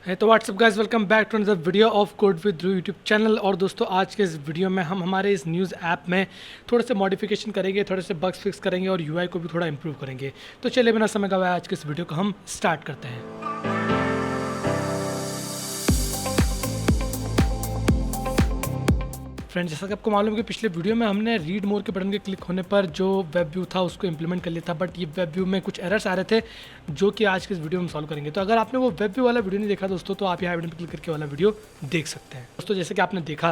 है तो what's up guys, welcome back to another video of code with Dhruv YouTube channel. और दोस्तों, आज के इस वीडियो में हम हमारे इस न्यूज़ ऐप में थोड़े से मॉडिफिकेशन करेंगे, थोड़े से बग्स फिक्स करेंगे और यूआई को भी थोड़ा इंप्रूव करेंगे। तो चलिए बिना समय गवाए आज के इस वीडियो को हम स्टार्ट करते हैं। फ्रेंड्स, जैसा कि आपको मालूम है कि पिछले वीडियो में हमने रीड मोर के बटन के क्लिक होने पर जो वेब व्यू था उसको इंप्लीमेंट कर लिया था, बट ये वेब व्यू में कुछ एरर्स आ रहे थे जो कि आज के इस वीडियो में सॉल्व करेंगे। तो अगर आपने वो वेब व्यू वाला वीडियो नहीं देखा दोस्तों, तो आप यहाँ बटन पर क्लिक करके वाला वीडियो देख सकते हैं। दोस्तों, जैसे कि आपने देखा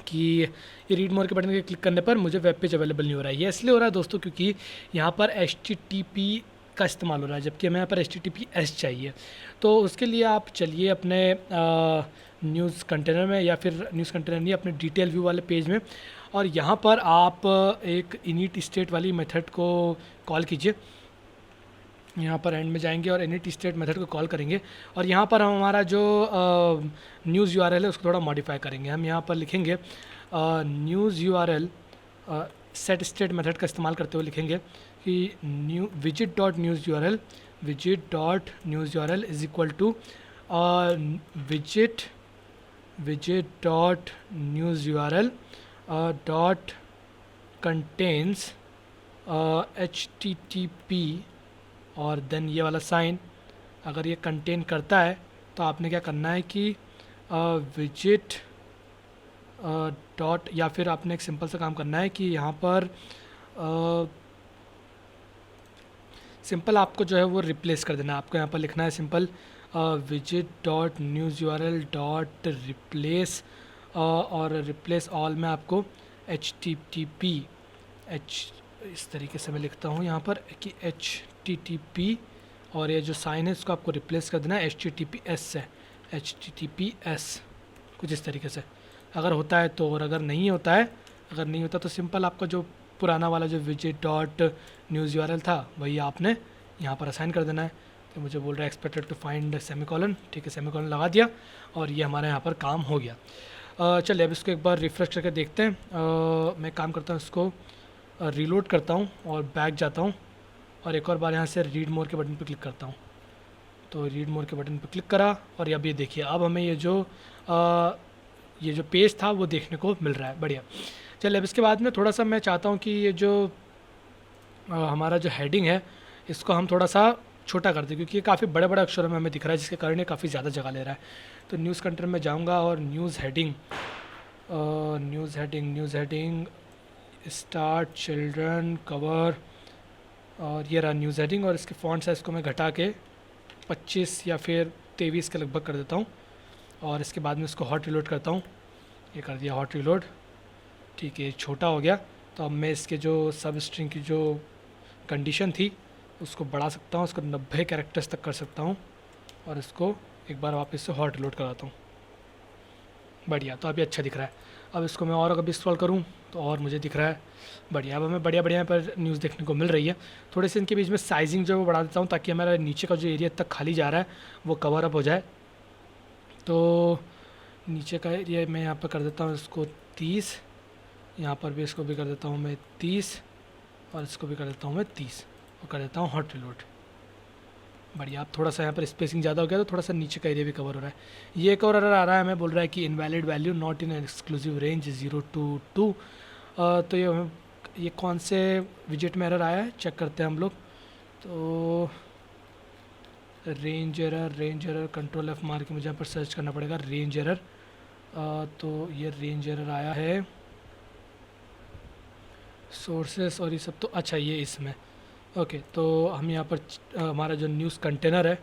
कि ये रीड मोर के बटन के क्लिक करने पर मुझे वेब पेज अवेलेबल नहीं हो रहा है। ये इसलिए हो रहा है दोस्तों क्योंकि यहाँ पर HTTP का इस्तेमाल हो रहा है, जबकि हमें यहाँ पर HTTPS चाहिए। तो उसके लिए आप चलिए अपने न्यूज़ कंटेनर में, या फिर न्यूज़ कंटेनर नहीं, अपने डिटेल व्यू वाले पेज में, और यहाँ पर आप एक इनिट स्टेट वाली मेथड को कॉल कीजिए। यहाँ पर एंड में जाएंगे और इनिट स्टेट मेथड को कॉल करेंगे और यहाँ पर हम हमारा जो न्यूज़ यूआरएल है उसको थोड़ा मॉडिफाई करेंगे। हम यहाँ पर लिखेंगे news URL set state method का इस्तेमाल करते हुए लिखेंगे कि visit dot news URL is equal to visit dot news URL dot contains HTTP और देन ये वाला साइन। अगर ये कंटेन करता है तो आपने क्या करना है कि विजिट डॉट, या फिर आपने एक सिंपल सा काम करना है कि यहाँ पर सिंपल आपको जो है वो रिप्लेस कर देना है। आपको यहाँ पर लिखना है simple visit dot news URL dot replace, और रिप्लेस ऑल में आपको HTTP इस तरीके से मैं लिखता हूँ यहाँ पर कि HTTP, और ये जो साइन है इसको आपको रिप्लेस कर देना है HTTPS से, HTTPS कुछ इस तरीके से। अगर होता है तो, और अगर नहीं होता है, अगर नहीं होता तो सिंपल आपका जो पुराना वाला जो विजिट डॉट न्यूज़ यूआरएल था वही आपने यहाँ पर असाइन कर देना है। तो मुझे बोल रहा है एक्सपेक्टेड टू फाइंड सेमीकोलन, ठीक है, सेमीकोलन लगा दिया और ये हमारे यहाँ पर काम हो गया। चलिए अब इसको एक बार रिफ़्रेश करके देखते हैं। मैं काम करता हूँ, इसको रीलोड करता हूँ और बैक जाता हूँ और एक और बार यहाँ से रीड मोर के बटन पर क्लिक करता हूँ। तो रीड मोर के बटन पर क्लिक करा और अब ये देखिए, अब हमें ये जो पेज था वो देखने को मिल रहा है। बढ़िया। चलिए अब इसके बाद में थोड़ा सा मैं चाहता हूँ कि ये जो हमारा जो हेडिंग है इसको हम थोड़ा सा छोटा कर दें, क्योंकि ये काफ़ी बड़े बड़े अक्षरों में हमें दिख रहा है, जिसके कारण ये काफ़ी ज़्यादा जगह ले रहा है। तो न्यूज़ कंटेनर में जाऊँगा और news heading start children cover, और ये रहा न्यूज़ हेडिंग, और इसके फॉन्ट साइज़ को मैं घटा के 25 या फिर 23 के लगभग कर देता हूँ। और इसके बाद में इसको हॉट रिलोड करता हूँ। ये कर दिया हॉट रिलोड, ठीक है, छोटा हो गया। तो अब मैं इसके जो सब स्ट्रिंग की जो कंडीशन थी उसको बढ़ा सकता हूँ, उसको 90 कैरेक्टर्स तक कर सकता हूँ और इसको एक बार वापस से हॉट रिलोड कराता हूँ। बढ़िया, तो अभी अच्छा दिख रहा है। अब इसको मैं और कभी स्क्रॉल करूँ तो और मुझे दिख रहा है। बढ़िया, अब हमें बढ़िया बढ़िया पर न्यूज़ देखने को मिल रही है। थोड़े से इनके बीच में साइजिंग जो है वो बढ़ा देता हूँ ताकि हमारा नीचे का जो एरिया तक खाली जा रहा है वो कवर अप हो जाए। तो नीचे का एरिया मैं यहाँ पर कर देता हूँ इसको 30, यहाँ पर भी इसको भी कर देता हूँ मैं 30, और इसको भी कर देता हूँ मैं 30 और कर देता हूँ हॉट रिलोड। बढ़िया, अब थोड़ा सा यहाँ पर स्पेसिंग ज़्यादा हो गया तो थोड़ा सा नीचे का एरिया भी कवर हो रहा है। ये एक और एरर आ रहा है, हमें बोल रहा है कि invalid value not in exclusive range 0 to 2। तो ये कौन से विजिट में एरर आया है चेक करते हैं हम लोग। तो रेंज एरर कंट्रोल F मार के मुझे यहाँ पर सर्च करना पड़ेगा रेंज एरर। तो ये रेंज एरर आया है सोर्सेस और ये सब, तो अच्छा ये इसमें ओके। तो हम यहाँ पर हमारा जो न्यूज़ कंटेनर है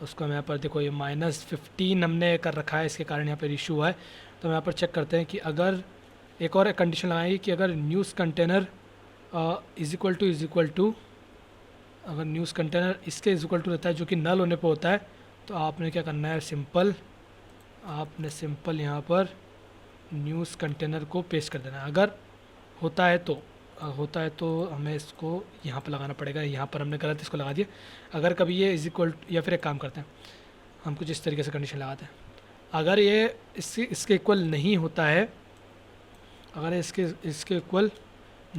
उसको हम यहाँ पर देखो, ये -15 हमने कर रखा है, इसके कारण यहाँ पर इशू हुआ है। तो हम यहाँ पर चेक करते हैं कि अगर एक और कंडीशन लगाएंगे कि अगर news container is equal to अगर न्यूज़ कंटेनर इसके इज इक्वल टू रहता है जो कि नल होने पर होता है, तो आपने क्या करना है, सिंपल यहाँ पर न्यूज़ कंटेनर को पेस्ट कर देना है। अगर होता है तो हमें इसको यहाँ पर लगाना पड़ेगा। यहाँ पर हमने गलत इसको लगा दिया। अगर कभी ये इज इक्वल, या फिर एक काम करते हैं, हम कुछ इस तरीके से कंडीशन लगाते हैं, अगर ये इसके इक्वल नहीं होता है, अगर इसके इक्वल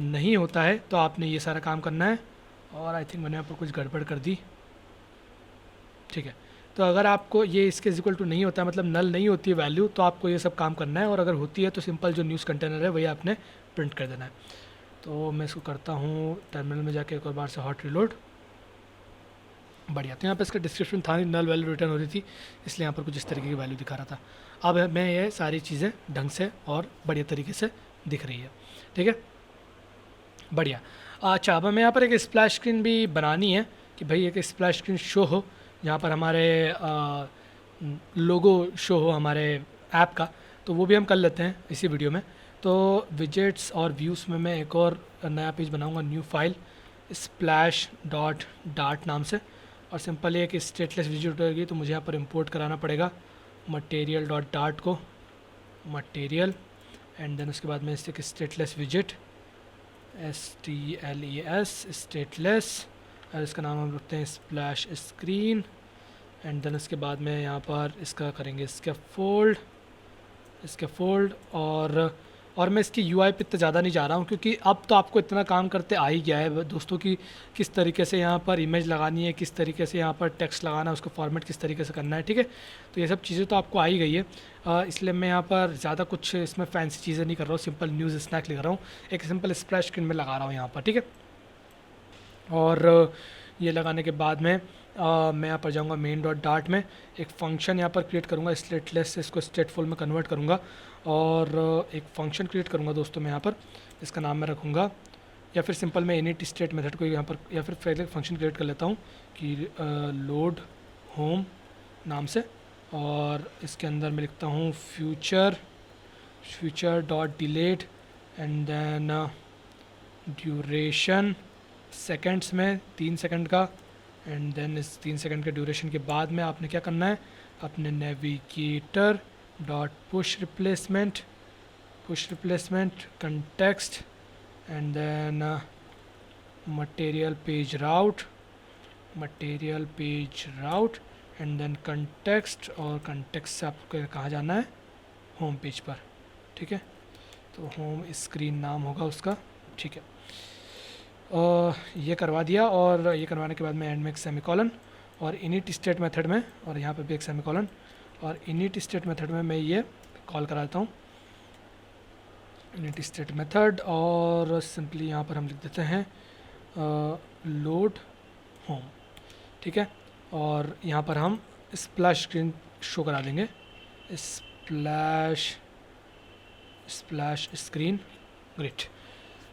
नहीं होता है तो आपने ये सारा काम करना है। और आई थिंक मैंने यहाँ पर कुछ गड़बड़ कर दी, ठीक है। तो अगर आपको ये इसके इक्वल टू नहीं होता है, मतलब नल नहीं होती है वैल्यू, तो आपको ये सब काम करना है, और अगर होती है तो सिंपल जो न्यूज़ कंटेनर है वही आपने प्रिंट कर देना है। तो मैं इसको करता हूँ टर्मिनल में जाके एक और बार से हॉट रिलोड। बढ़िया। तो यहाँ पे इसका डिस्क्रिप्शन था नहीं, नल वैल्यू रिटर्न हो रही थी, इसलिए यहाँ पर कुछ इस तरीके की वैल्यू दिखा रहा था। अब मैं ये सारी चीज़ें ढंग से और बढ़िया तरीके से दिख रही है। ठीक है, बढ़िया। अच्छा, अब हमें यहाँ पर एक स्प्लैश स्क्रीन भी बनानी है कि भाई एक स्प्लैश स्क्रीन शो हो, जहाँ पर हमारे लोगो शो हो हमारे ऐप का। तो वो भी हम कर लेते हैं इसी वीडियो में। तो विजेट्स और व्यूज़ में मैं एक और नया पेज बनाऊंगा, new file splash dot dart नाम से, और सिंपल एक स्टेटलेस विजिट होगी, तो मुझे यहाँ पर इंपोर्ट कराना पड़ेगा मटेरियल डॉट डार्ट को, मटेरियल, एंड देन उसके बाद में इससे एक स्टेटलेस विजिट STLES स्टेटलेस, और इसका नाम हम रखते हैं स्प्लैश स्क्रीन, एंड देन उसके बाद में यहाँ पर इसका करेंगे स्कैफोल्ड। और मैं इसकी UI पे इतना ज़्यादा नहीं जा रहा हूँ, क्योंकि अब तो आपको इतना काम करते आ ही गया है दोस्तों कि किस तरीके से यहाँ पर इमेज लगानी है, किस तरीके से यहाँ पर टेक्स्ट लगाना है, उसको फॉर्मेट किस तरीके से करना है। ठीक है, तो ये सब चीज़ें तो आपको आ ही गई है, इसलिए मैं यहाँ पर ज़्यादा कुछ इसमें फैंसी चीज़ें नहीं कर रहा हूँ, सिंपल न्यूज़ स्नैक लिख रहा हूँ, एक सिंपल स्प्लैश स्क्रीन में लगा रहा हूँ यहाँ पर। ठीक है, और ये लगाने के बाद में मैं यहाँ पर जाऊँगा मेन डॉट डार्ट में, एक फंक्शन यहाँ पर क्रिएट करूँगा, स्टेटलेस से इसको स्टेटफुल में कन्वर्ट करूँगा, और एक फंक्शन क्रिएट करूँगा दोस्तों मैं यहाँ पर, इसका नाम मैं रखूँगा, या फिर सिंपल मैं इनिट स्टेट मेथड को यहाँ पर, या फिर पहले फंक्शन क्रिएट कर लेता हूँ कि लोड होम नाम से, और इसके अंदर मैं लिखता हूँ future dot delete, and then duration seconds में 3 सेकंड का, एंड देन इस 3 सेकंड के ड्यूरेशन के बाद में आपने क्या करना है, अपने navigator dot push replacement context, and then material page route, and then context, और कंटेक्स्ट से आपको कहाँ जाना है, होम पेज पर। ठीक है, तो होम स्क्रीन नाम होगा उसका। ठीक है, ये करवा दिया, और ये करवाने के बाद में एंड में एक सेमीकॉलन, और इनिट स्टेट मेथड में, और यहाँ पे भी एक सेमीकॉलन, और इनिट स्टेट मेथड में मैं ये कॉल करा देता हूँ इनिट स्टेट मेथड, और सिंपली यहाँ पर हम लिख देते हैं लोड होम। ठीक है, और यहाँ पर हम स्प्लैश स्क्रीन शो करा देंगे, स्प्लैश स्क्रीन। ग्रेट,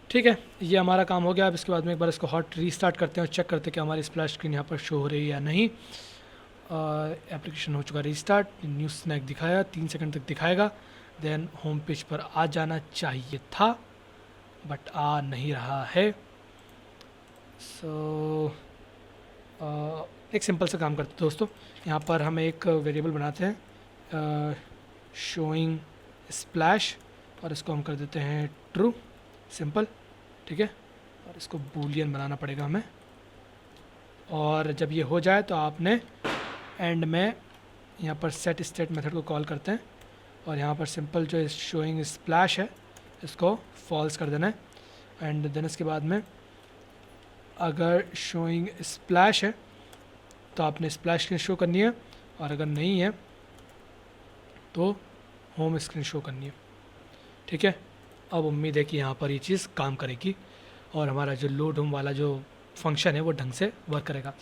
ठीक है, ये हमारा काम हो गया। अब इसके बाद में एक बार इसको हॉट रीस्टार्ट करते हैं और चेक करते हैं कि हमारी स्प्लैश स्क्रीन यहाँ पर शो हो रही है या नहीं। एप्लीकेशन हो चुका रीस्टार्ट, न्यूज़ स्नैक दिखाया, 3 सेकंड तक दिखाएगा, देन होम पेज पर आ जाना चाहिए था, बट आ नहीं रहा है। सो एक सिंपल सा काम करते हैं दोस्तों, यहाँ पर हम एक वेरिएबल बनाते हैं शोइंग स्प्लैश, और इसको हम कर देते हैं ट्रू, सिंपल। ठीक है, और इसको बूलियन बनाना पड़ेगा हमें, और जब ये हो जाए तो आपने एंड में यहाँ पर सेट स्टेट मेथड को कॉल करते हैं, और यहाँ पर सिंपल जो शोइंग स्प्लैश है इसको फॉल्स कर देना है, एंड देन इसके बाद में अगर शोइंग स्प्लैश है तो आपने स्प्लैश स्क्रीन शो करनी है, और अगर नहीं है तो होम स्क्रीन शो करनी है। ठीक है, अब उम्मीद है कि यहाँ पर ये चीज़ काम करेगी, और हमारा जो लोड होम वाला जो फंक्शन है वो ढंग से वर्क करेगा।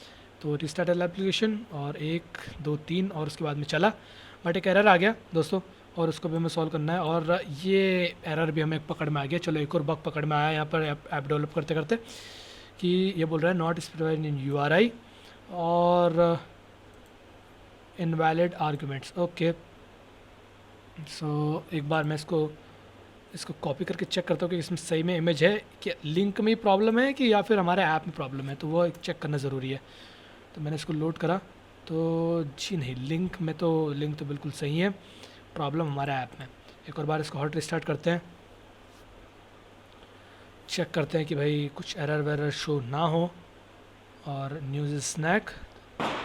तो रिस्टार्ट एप्लीकेशन, और 1 2 3, और उसके बाद में चला, बट एक एरर आ गया दोस्तों, और उसको भी हमें सॉल्व करना है, और ये एरर भी हमें पकड़ में आ गया। चलो एक और बग पकड़ में आया यहाँ पर ऐप डेवलप करते करते, कि ये बोल रहा है नॉट स्पेसिफाइड इन URI और इनवैलिड आर्गूमेंट्स। ओके, सो एक बार मैं इसको कॉपी करके चेक करता हूँ कि इसमें सही में इमेज है, कि लिंक में प्रॉब्लम है कि या फिर हमारे ऐप में प्रॉब्लम है, तो वो चेक करना ज़रूरी है। तो मैंने इसको लोड करा, तो जी नहीं, लिंक तो बिल्कुल सही है, प्रॉब्लम हमारे ऐप में। एक और बार इसको हॉट रिस्टार्ट करते हैं, चेक करते हैं कि भाई कुछ एरर वेरर शो ना हो, और न्यूज़ स्नैक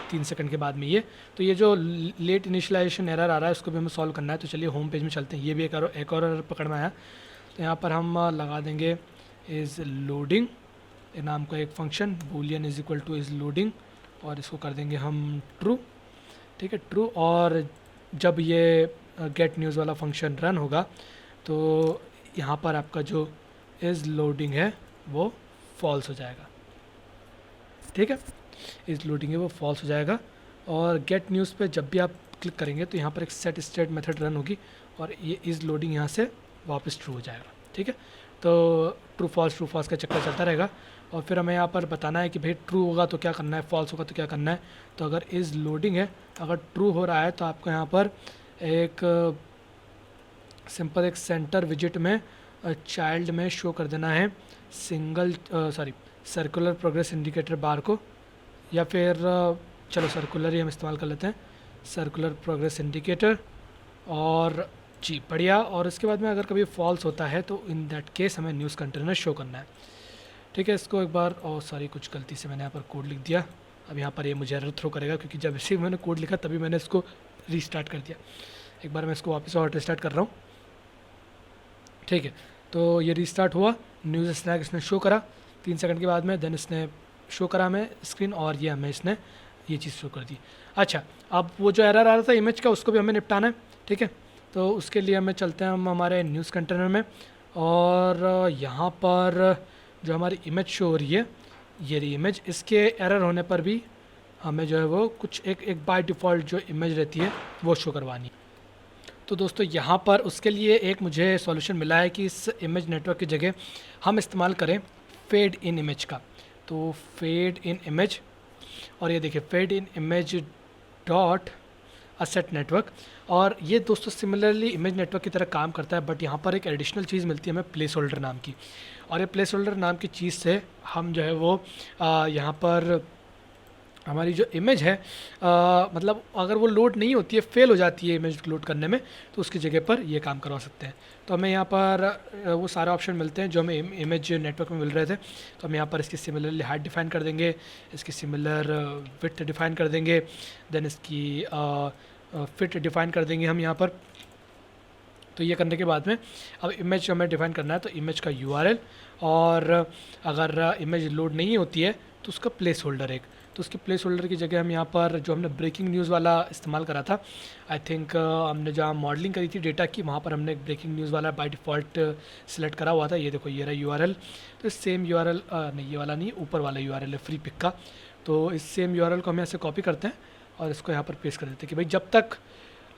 3 सेकंड के बाद में ये, तो ये जो लेट इनिशियलाइजेशन एरर आ रहा है उसको भी हमें सॉल्व करना है। तो चलिए होम पेज में चलते हैं, ये भी एक और एरर पकड़ में आया, तो यहाँ पर हम लगा देंगे इज़ लोडिंग नाम का एक function, Boolean is equal two is loading, और इसको कर देंगे हम ट्रू, ठीक है, ट्रू। और जब ये गेट न्यूज़ वाला फंक्शन रन होगा तो यहाँ पर आपका जो इज़ लोडिंग है वो फॉल्स हो जाएगा। ठीक है, इज़ लोडिंग है वो फॉल्स हो जाएगा। और गेट न्यूज़ पे जब भी आप क्लिक करेंगे तो यहाँ पर एक सेट स्टेट मेथड रन होगी और ये इज़ लोडिंग यहाँ से वापस ट्रू हो जाएगा। ठीक है, तो ट्रू फॉल्स का चक्कर चलता रहेगा। और फिर हमें यहाँ पर बताना है कि भाई ट्रू होगा तो क्या करना है, फॉल्स होगा तो क्या करना है। तो अगर इज़ लोडिंग है, अगर ट्रू हो रहा है तो आपको यहाँ पर एक सिंपल एक सेंटर विजिट में चाइल्ड में शो कर देना है सर्कुलर प्रोग्रेस इंडिकेटर बार को, या फिर चलो सर्कुलर ही हम इस्तेमाल कर लेते हैं, सर्कुलर प्रोग्रेस इंडिकेटर। और जी बढ़िया। और इसके बाद में अगर कभी फॉल्स होता है तो इन दैट केस हमें न्यूज़ कंटेनर शो करना है। ठीक है, इसको एक बार, और सॉरी कुछ गलती से मैंने यहाँ पर कोड लिख दिया। अब यहाँ पर ये मुझे एरर थ्रो करेगा क्योंकि जब इसी मैंने कोड लिखा तभी मैंने इसको रीस्टार्ट कर दिया। एक बार मैं इसको वापस और रीस्टार्ट कर रहा हूँ। ठीक है, तो ये रीस्टार्ट हुआ, न्यूज़ स्नैक इसने शो करा 3 सेकंड के बाद में, देन इसने शो करा हमें स्क्रीन और ये हमें इसने ये चीज़ शो कर दी। अच्छा, अब वो जो एरर आ रहा था इमेज का उसको भी हमें निपटाना है। ठीक है, तो उसके लिए हमें चलते हैं हम हमारे न्यूज़ कंटेनर में, और यहाँ पर जो हमारी इमेज शो हो रही है ये रही इमेज, इसके एरर होने पर भी हमें जो है वो कुछ एक बाय डिफ़ॉल्ट जो इमेज रहती है वो शो करवानी है। तो दोस्तों यहाँ पर उसके लिए एक मुझे सॉल्यूशन मिला है कि इस इमेज नेटवर्क की जगह हम इस्तेमाल करें फेड इन इमेज का। तो फेड इन इमेज, और ये देखिए fade in image dot asset network. और ये दोस्तों सिमिलरली इमेज नेटवर्क की तरह काम करता है, बट यहाँ पर एक एडिशनल चीज़ मिलती है हमें प्लेस होल्डर नाम की। और ये प्लेस होल्डर नाम की चीज़ से हम जो है वो यहाँ पर हमारी जो इमेज है मतलब अगर वो लोड नहीं होती है, फेल हो जाती है इमेज लोड करने में, तो उसकी जगह पर ये काम करवा सकते हैं। तो हमें यहाँ पर वो सारे ऑप्शन मिलते हैं जो हमें इमेज नेटवर्क में मिल रहे थे। तो हम यहाँ पर इसकी सिमिलरली हाइट डिफाइन कर देंगे, इसकी सिमिलर विड्थ डिफाइन कर देंगे, देन इसकी फिट डिफाइन कर देंगे हम यहाँ पर। तो ये करने के बाद में अब इमेज हमें डिफाइन करना है, तो इमेज का URL, और अगर इमेज लोड नहीं होती है तो उसका प्लेस होल्डर एक। तो उसके प्लेस होल्डर की जगह हम यहाँ पर जो हमने ब्रेकिंग न्यूज़ वाला इस्तेमाल करा था, आई थिंक हमने जहाँ मॉडलिंग करी थी डेटा की वहाँ पर हमने ब्रेकिंग न्यूज़ वाला बाय डिफ़ॉल्ट सिलेक्ट करा हुआ था। ये देखो ये रहा URL। तो सेम URL नहीं, ये वाला नहीं, ऊपर वाला URL है फ्री पिक का। तो इस सेम URL को हम यहाँ से कॉपी करते हैं और इसको यहाँ पर पेस्ट कर देते हैं कि भाई जब तक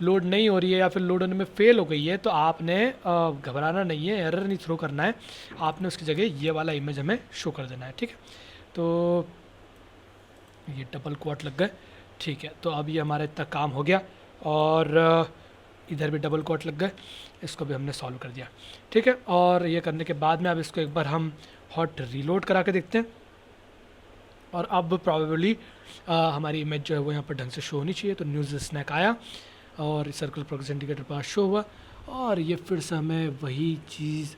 लोड नहीं हो रही है या फिर लोड होने में फेल हो गई है तो आपने घबराना नहीं है, एरर नहीं थ्रो करना है, आपने उसकी जगह ये वाला इमेज हमें शो कर देना है। ठीक है, तो ये डबल क्वाट लग गए। ठीक है, तो अब ये हमारा इतना काम हो गया, और इधर भी डबल क्वाट लग गए, इसको भी हमने सॉल्व कर दिया। ठीक है, और ये करने के बाद में अब इसको एक बार हम हॉट रीलोड करा के देखते हैं, और अब प्रॉबेबली हमारी इमेज जो है वो यहाँ पर ढंग से शो होनी चाहिए। तो न्यूज़ स्नैक आया और सर्कुलर प्रोग्रेस इंडिकेटर पास शो हुआ, और ये फिर से हमें वही चीज़,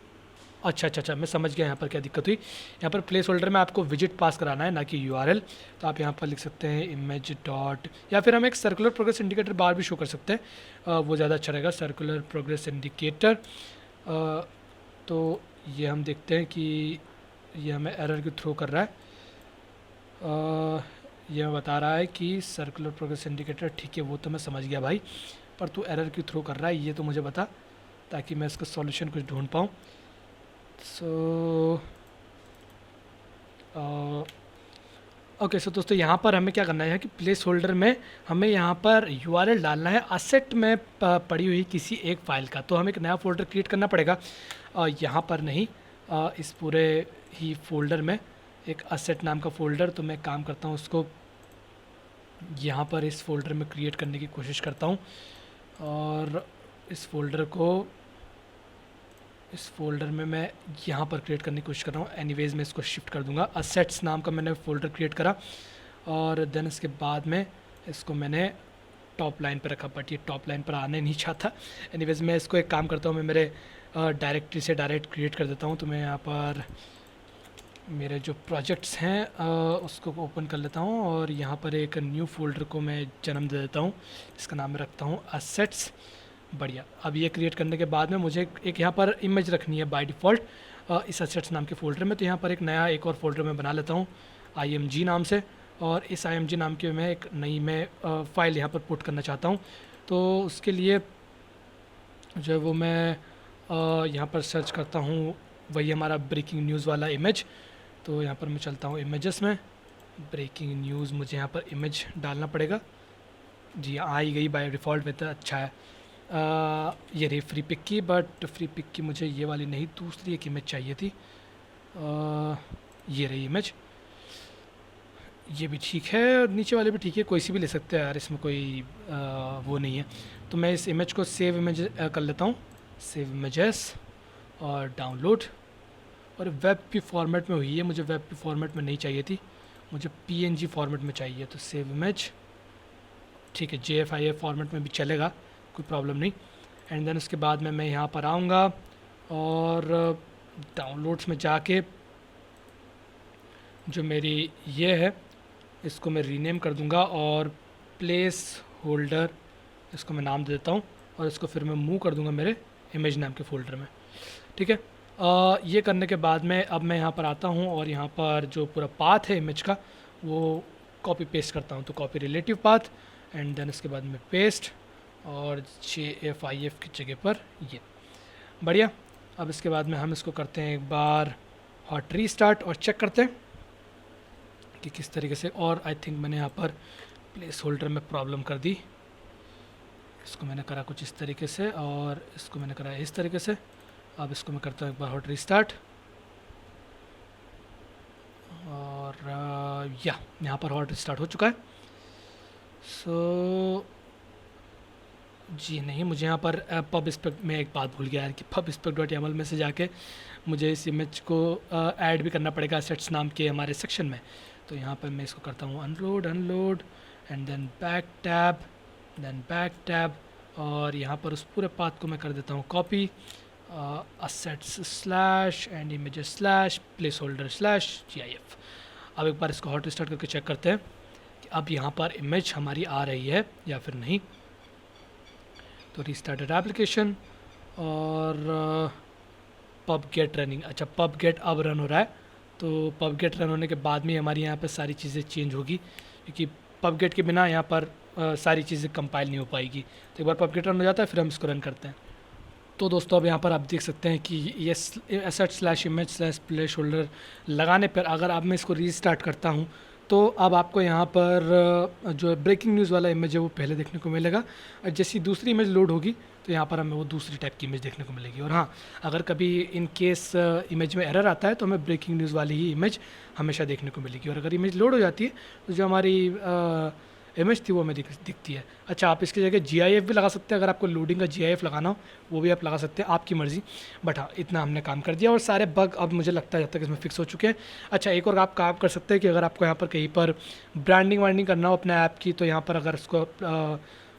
अच्छा मैं समझ गया यहाँ पर क्या दिक्कत हुई। यहाँ पर प्लेस होल्डर में आपको विजिट पास कराना है, ना कि URL। तो आप यहाँ पर लिख सकते हैं इमेज डॉट, या फिर हम एक सर्कुलर प्रोग्रेस इंडिकेटर बार भी शो कर सकते हैं, वो ज़्यादा अच्छा रहेगा, सर्कुलर प्रोग्रेस इंडिकेटर। तो ये हम देखते हैं कि ये हमें एरर क्यों थ्रो कर रहा है। ये बता रहा है कि सर्कुलर प्रोग्रेस इंडिकेटर, ठीक है वो तो मैं समझ गया भाई, पर तू एरर क्यों थ्रो कर रहा है ये तो मुझे बता, ताकि मैं इसका सॉल्यूशन कुछ ढूंढ पाऊँ। ओके सो दोस्तों यहाँ पर हमें क्या करना है कि प्लेस होल्डर में हमें यहाँ पर URL डालना है असेट में पड़ी हुई किसी एक फ़ाइल का। तो हमें एक नया फ़ोल्डर क्रिएट करना पड़ेगा, यहाँ पर नहीं, इस पूरे ही फोल्डर में एक असेट नाम का फ़ोल्डर। तो मैं काम करता हूँ उसको यहाँ पर इस फोल्डर में क्रिएट करने की कोशिश करता हूँ, और इस फोल्डर में मैं यहाँ पर क्रिएट करने की कोशिश कर रहा हूँ। एनीवेज़ मैं इसको शिफ्ट कर दूँगा, असेट्स नाम का मैंने फ़ोल्डर क्रिएट करा, और देन इसके बाद में इसको मैंने टॉप लाइन पर रखा, बट ये टॉप लाइन पर आने नहीं चाहता। एनीवेज़ मैं इसको एक काम करता हूँ, मैं मेरे डायरेक्टरी से डायरेक्ट क्रिएट कर देता हूँ। तो मैं यहाँ पर मेरे जो प्रोजेक्ट्स हैं उसको ओपन कर लेता हूँ, और यहाँ पर एक न्यू फोल्डर को मैं जन्म दे देता हूँ, इसका नाम मैं रखता हूँ असेट्स। बढ़िया, अब ये क्रिएट करने के बाद में मुझे एक यहाँ पर इमेज रखनी है बाय डिफ़ॉल्ट इस असेट्स नाम के फ़ोल्डर में। तो यहाँ पर एक नया एक और फोल्डर मैं बना लेता हूँ IMG नाम से, और इस IMG नाम की मैं एक नई फ़ाइल यहाँ पर पुट करना चाहता हूँ। तो उसके लिए जो है वो मैं यहाँ पर सर्च करता हूँ, वही हमारा ब्रेकिंग न्यूज़ वाला इमेज। तो यहाँ पर मैं चलता हूँ इमेजेस में, ब्रेकिंग न्यूज़, मुझे यहाँ पर इमेज डालना पड़ेगा। जी आ ही गई बाय डिफ़ॉल्ट में, तो अच्छा है। ये रही फ्री पिक की, बट फ्री पिक की मुझे ये वाली नहीं, दूसरी एक इमेज चाहिए थी। ये रही इमेज, ये भी ठीक है, नीचे वाले भी ठीक है, कोई सी भी ले सकते हैं यार, इसमें कोई वो नहीं है। तो मैं इस इमेज को सेव इमेज कर लेता हूँ, सेव इमेजेस और डाउनलोड। और वेब पी फॉर्मेट में हुई है, मुझे वेब पी फॉर्मेट में नहीं चाहिए थी, मुझे PNG फॉर्मेट में चाहिए। तो सेव इमेज, ठीक है, JFIF फॉर्मेट में भी चलेगा, कोई प्रॉब्लम नहीं। एंड देन उसके बाद में मैं यहाँ पर आऊँगा और डाउनलोड्स में जाके जो मेरी ये है इसको मैं रीनेम कर दूँगा और प्लेस होल्डर इसको मैं नाम दे देता हूँ, और इसको फिर मैं मूव कर दूँगा मेरे इमेज नाम के फ़ोल्डर में। ठीक है, ये करने के बाद में अब मैं यहाँ पर आता हूँ और यहाँ पर जो पूरा पाथ है इमेज का वो कॉपी पेस्ट करता हूँ। तो copy relative path, and then इसके बाद में पेस्ट, और JFIF की जगह पर ये, बढ़िया। अब इसके बाद में हम इसको करते हैं एक बार हॉट रीस्टार्ट और चेक करते हैं कि किस तरीके से। और आई थिंक मैंने यहाँ पर प्लेस होल्डर में प्रॉब्लम कर दी, इसको मैंने करा कुछ इस तरीके से और इसको मैंने करा इस तरीके से। अब इसको मैं करता हूँ एक बार हॉट रीस्टार्ट, और यहाँ पर हॉट रीस्टार्ट हो चुका है। सो जी नहीं, मुझे यहाँ पर पब स्पेक में एक बात भूल गया यार, कि pub spec.yaml में से जाके मुझे इस इमेज को ऐड भी करना पड़ेगा सेट्स नाम के हमारे सेक्शन में। तो यहाँ पर मैं इसको करता हूँ unload and then back tab, और यहाँ पर उस पूरे पाथ को मैं कर देता हूँ copy, assets slash and images slash place holder slash GIF। अब एक बार इसको हॉट स्टार्ट करके चेक करते हैं कि अब यहाँ पर इमेज हमारी आ रही है या फिर नहीं। तो रीस्टार्टेड एप्लीकेशन और पब गेट रनिंग, अच्छा पब गेट अब रन हो रहा है। तो पब गेट रन होने के बाद में हमारी यहाँ पर सारी चीज़ें चेंज होगी, क्योंकि पब गेट के बिना यहाँ पर सारी चीज़ें कंपाइल नहीं हो पाएगी। तो एक बार पब गेट रन हो जाता है फिर हम इसको रन करते हैं। तो दोस्तों अब यहाँ पर आप देख सकते हैं कि ये asset slash image slash place holder लगाने पर अगर अब मैं इसको रीस्टार्ट करता हूँ तो अब आपको यहाँ पर जो ब्रेकिंग न्यूज़ वाला इमेज है वो पहले देखने को मिलेगा, और जैसी दूसरी इमेज लोड होगी तो यहाँ पर हमें वो दूसरी टाइप की इमेज देखने को मिलेगी। और हाँ, अगर कभी इन केस इमेज में एरर आता है तो हमें ब्रेकिंग न्यूज़ वाली ही इमेज हमेशा देखने को मिलेगी, और अगर इमेज लोड हो जाती है तो जो हमारी इमेज थी वो हमें दिखती है। अच्छा, आप इसकी जगह GIF भी लगा सकते हैं, अगर आपको लोडिंग का GIF लगाना हो वो भी आप लगा सकते हैं, आपकी मर्ज़ी। बट हाँ, इतना हमने काम कर दिया और सारे बग अब मुझे लगता है जब तक इसमें फिक्स हो चुके हैं। अच्छा, एक और आप काम कर सकते हैं कि अगर आपको यहाँ पर कहीं पर ब्रांडिंग वार्डिंग करना हो अपने ऐप की, तो यहाँ पर अगर उसको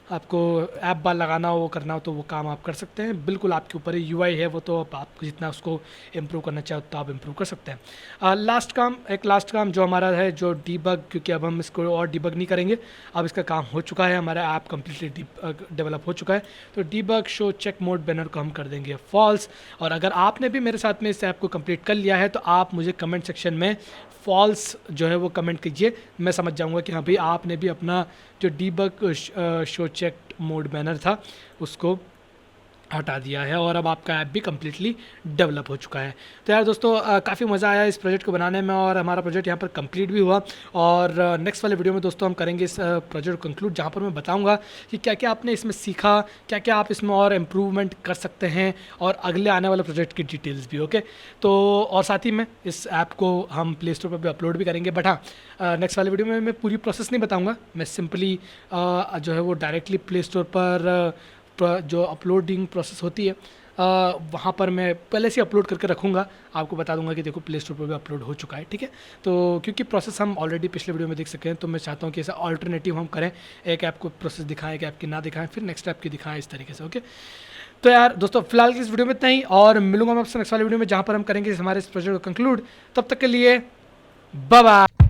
आपको ऐप बार लगाना हो, वो करना हो, तो वो काम आप कर सकते हैं। बिल्कुल आपके ऊपर ही UI है वो, तो आप जितना उसको इम्प्रूव करना चाहो तो आप इम्प्रूव कर सकते हैं। लास्ट काम जो हमारा है, जो डीबग, क्योंकि अब हम इसको और डीबग नहीं करेंगे, अब इसका काम हो चुका है, हमारा ऐप कम्प्लीटली डेवलप हो चुका है। तो debug show check mode banner को हम कर देंगे फॉल्स। और अगर आपने भी मेरे साथ में इस ऐप को कंप्लीट कर लिया है तो आप मुझे कमेंट सेक्शन में फॉल्स जो है वो कमेंट कीजिए, मैं समझ जाऊंगा कि हाँ भाई आपने भी अपना जो debug show check mode banner था उसको हटा दिया है और अब आपका ऐप भी कम्प्लीटली डेवलप हो चुका है। तो यार दोस्तों काफ़ी मज़ा आया इस प्रोजेक्ट को बनाने में, और हमारा प्रोजेक्ट यहाँ पर कंप्लीट भी हुआ। और नेक्स्ट वाले वीडियो में दोस्तों हम करेंगे इस प्रोजेक्ट को कंक्लूड, जहाँ पर मैं बताऊँगा कि क्या क्या आपने इसमें सीखा, क्या क्या आप इसमें और इम्प्रूवमेंट कर सकते हैं, और अगले आने वाले प्रोजेक्ट की डिटेल्स भी। ओके, तो और साथ ही में इस ऐप को हम प्ले स्टोर पर भी अपलोड भी करेंगे। बट हाँ, नेक्स्ट वाले वीडियो में मैं पूरी प्रोसेस नहीं बताऊँगा, मैं सिंपली जो है वो डायरेक्टली प्ले स्टोर पर जो अपलोडिंग प्रोसेस होती है वहाँ पर मैं पहले से अपलोड करके रखूँगा, आपको बता दूंगा कि देखो प्ले स्टोर पर भी अपलोड हो चुका है। ठीक है, तो क्योंकि प्रोसेस हम ऑलरेडी पिछले वीडियो में देख सके हैं, तो मैं चाहता हूँ कि ऐसा अल्टरनेटिव हम करें, एक ऐप को प्रोसेस दिखाएं, एक ऐप की ना दिखाएं, फिर नेक्स्ट ऐप की दिखाएं, इस तरीके से। ओके, तो यार दोस्तों फिलहाल की इस वीडियो में इतना ही, और मिलूंगा मैं आपसे नेक्स्ट वाले वीडियो में जहाँ पर हम करेंगे हमारे इस प्रोजेक्ट को कंक्लूड। तब तक के लिए बाय बाय।